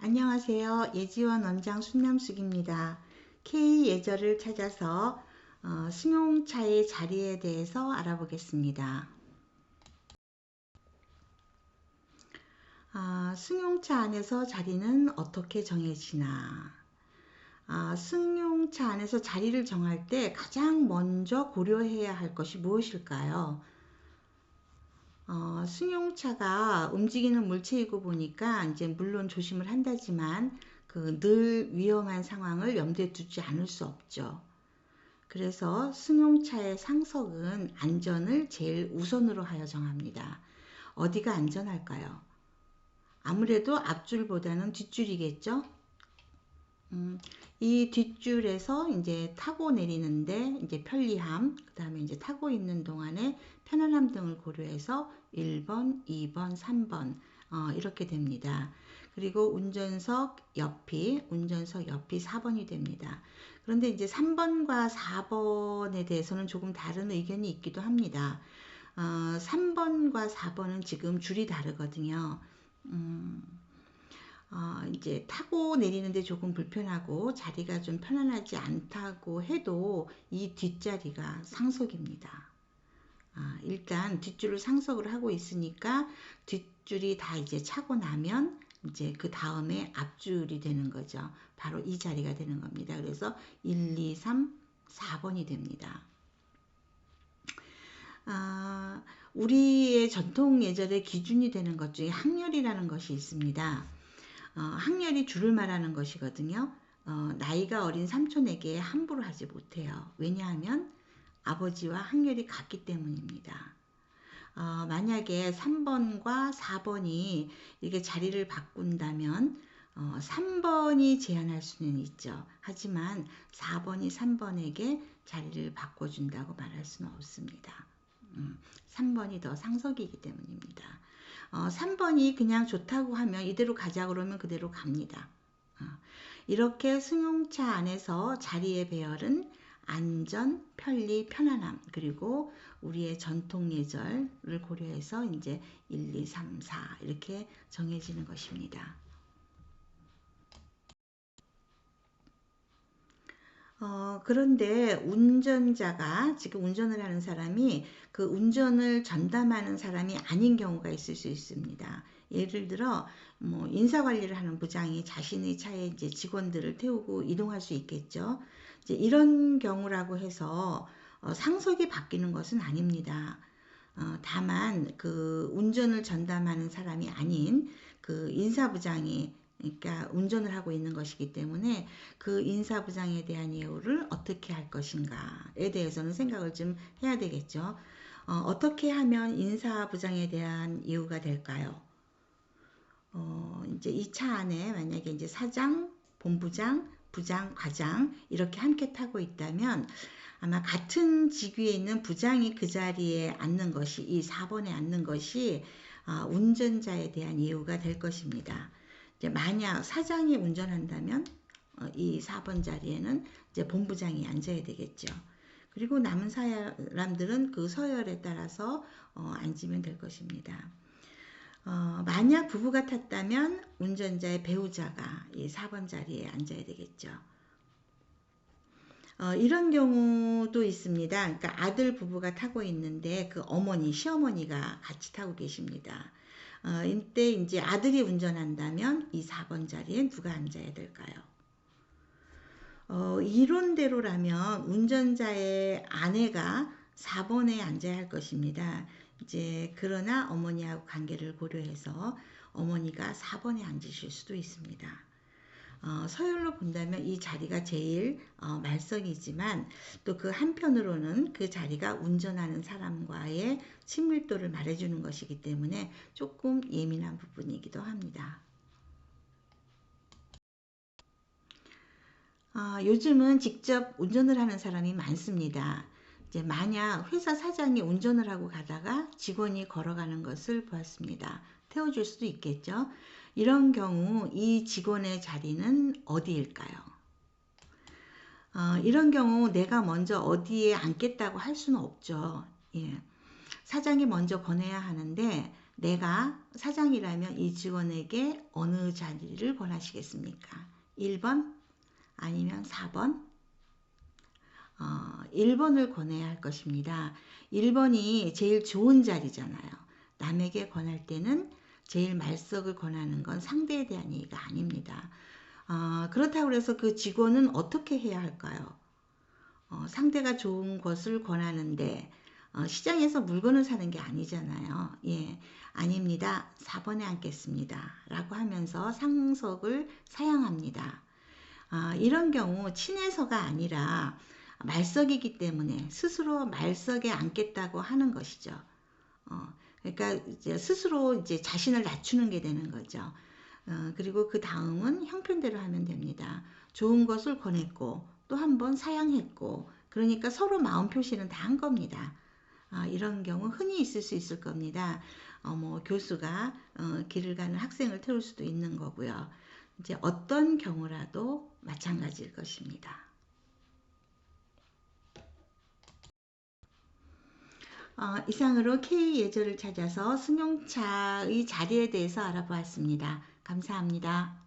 안녕하세요. 예지원 원장 순남숙입니다. K 예절을 찾아서 승용차의 자리에 대해서 알아보겠습니다. 승용차 안에서 자리는 어떻게 정해지나? 승용차 안에서 자리를 정할 때 가장 먼저 고려해야 할 것이 무엇일까요? 승용차가 움직이는 물체이고 보니까 이제 물론 조심을 한다지만 늘 위험한 상황을 염두에 두지 않을 수 없죠. 그래서 승용차의 상석은 안전을 제일 우선으로 하여 정합니다. 어디가 안전할까요? 아무래도 앞줄보다는 뒷줄이겠죠? 이 뒷줄에서 이제 타고 내리는데 이제 편리함, 그 다음에 이제 타고 있는 동안에 편안함 등을 고려해서 1번, 2번, 3번 이렇게 됩니다. 그리고 운전석 옆이 4번이 됩니다. 그런데 이제 3번과 4번에 대해서는 조금 다른 의견이 있기도 합니다. 3번과 4번은 지금 줄이 다르거든요. 이제 타고 내리는데 조금 불편하고 자리가 좀 편안하지 않다고 해도 이 뒷자리가 상석입니다. 일단 뒷줄을 상석을 하고 있으니까 뒷줄이 다 이제 차고 나면 이제 그 다음에 앞줄이 되는 거죠. 바로 이 자리가 되는 겁니다. 그래서 1, 2, 3, 4번이 됩니다. 우리의 전통 예절의 기준이 되는 것 중에 항렬이라는 것이 있습니다. 항렬이 줄을 말하는 것이거든요. 나이가 어린 삼촌에게 함부로 하지 못해요. 왜냐하면 아버지와 항렬이 같기 때문입니다. 만약에 3번과 4번이 이렇게 자리를 바꾼다면 3번이 제안할 수는 있죠. 하지만 4번이 3번에게 자리를 바꿔준다고 말할 수는 없습니다. 3번이 더 상석이기 때문입니다. 3번이 그냥 좋다고 하면 이대로 가자 그러면 그대로 갑니다. 이렇게 승용차 안에서 자리의 배열은 안전, 편리, 편안함, 그리고 우리의 전통 예절을 고려해서 이제 1, 2, 3, 4 이렇게 정해지는 것입니다. 그런데 운전자가 지금 운전을 하는 사람이 그 운전을 전담하는 사람이 아닌 경우가 있을 수 있습니다. 예를 들어 뭐 인사관리를 하는 부장이 자신의 차에 이제 직원들을 태우고 이동할 수 있겠죠. 이제 이런 경우라고 해서 상석이 바뀌는 것은 아닙니다. 다만 그 운전을 전담하는 사람이 아닌 그 인사부장이 그러니까 운전을 하고 있는 것이기 때문에 그 인사부장에 대한 예우를 어떻게 할 것인가에 대해서는 생각을 좀 해야 되겠죠. 어떻게 하면 인사부장에 대한 예우가 될까요? 이제 이 차 안에 만약에 이제 사장, 본부장, 부장, 과장 이렇게 함께 타고 있다면 아마 같은 직위에 있는 부장이 그 자리에 앉는 것이 이 4번에 앉는 것이 운전자에 대한 예우가 될 것입니다. 이제 만약 사장이 운전한다면 이 4번 자리에는 이제 본부장이 앉아야 되겠죠. 그리고 남은 사람들은 그 서열에 따라서 앉으면 될 것입니다. 만약 부부가 탔다면 운전자의 배우자가 이 4번 자리에 앉아야 되겠죠. 이런 경우도 있습니다. 그러니까 아들 부부가 타고 있는데 그 어머니, 시어머니가 같이 타고 계십니다. 이때 이제 아들이 운전한다면 이 4번 자리에 누가 앉아야 될까요? 이론대로라면 운전자의 아내가 4번에 앉아야 할 것입니다. 이제 그러나 어머니하고 관계를 고려해서 어머니가 4번에 앉으실 수도 있습니다. 서열로 본다면 이 자리가 제일 말썽이지만 또 그 한편으로는 그 자리가 운전하는 사람과의 친밀도를 말해주는 것이기 때문에 조금 예민한 부분이기도 합니다. 요즘은 직접 운전을 하는 사람이 많습니다. 이제 만약 회사 사장이 운전을 하고 가다가 직원이 걸어가는 것을 보았습니다. 태워줄 수도 있겠죠. 이런 경우 이 직원의 자리는 어디일까요? 이런 경우 내가 먼저 어디에 앉겠다고 할 수는 없죠. 예. 사장이 먼저 권해야 하는데 내가 사장이라면 이 직원에게 어느 자리를 권하시겠습니까? 1번 아니면 4번? 1번을 권해야 할 것입니다. 1번이 제일 좋은 자리잖아요. 남에게 권할 때는 제일 말석을 권하는 건 상대에 대한 얘기가 아닙니다. 그렇다고 해서 그 직원은 어떻게 해야 할까요? 상대가 좋은 것을 권하는데 시장에서 물건을 사는 게 아니잖아요. 예, 아닙니다. 4번에 앉겠습니다. 라고 하면서 상석을 사양합니다. 이런 경우 친해서가 아니라 말석이기 때문에 스스로 말석에 앉겠다고 하는 것이죠. 그러니까 이제 스스로 이제 자신을 낮추는 게 되는 거죠. 그리고 그 다음은 형편대로 하면 됩니다. 좋은 것을 권했고 또 한 번 사양했고 그러니까 서로 마음 표시는 다 한 겁니다. 이런 경우 흔히 있을 수 있을 겁니다. 뭐 교수가 길을 가는 학생을 태울 수도 있는 거고요. 이제 어떤 경우라도 마찬가지일 것입니다. 이상으로 K 예절을 찾아서 승용차의 자리에 대해서 알아보았습니다. 감사합니다.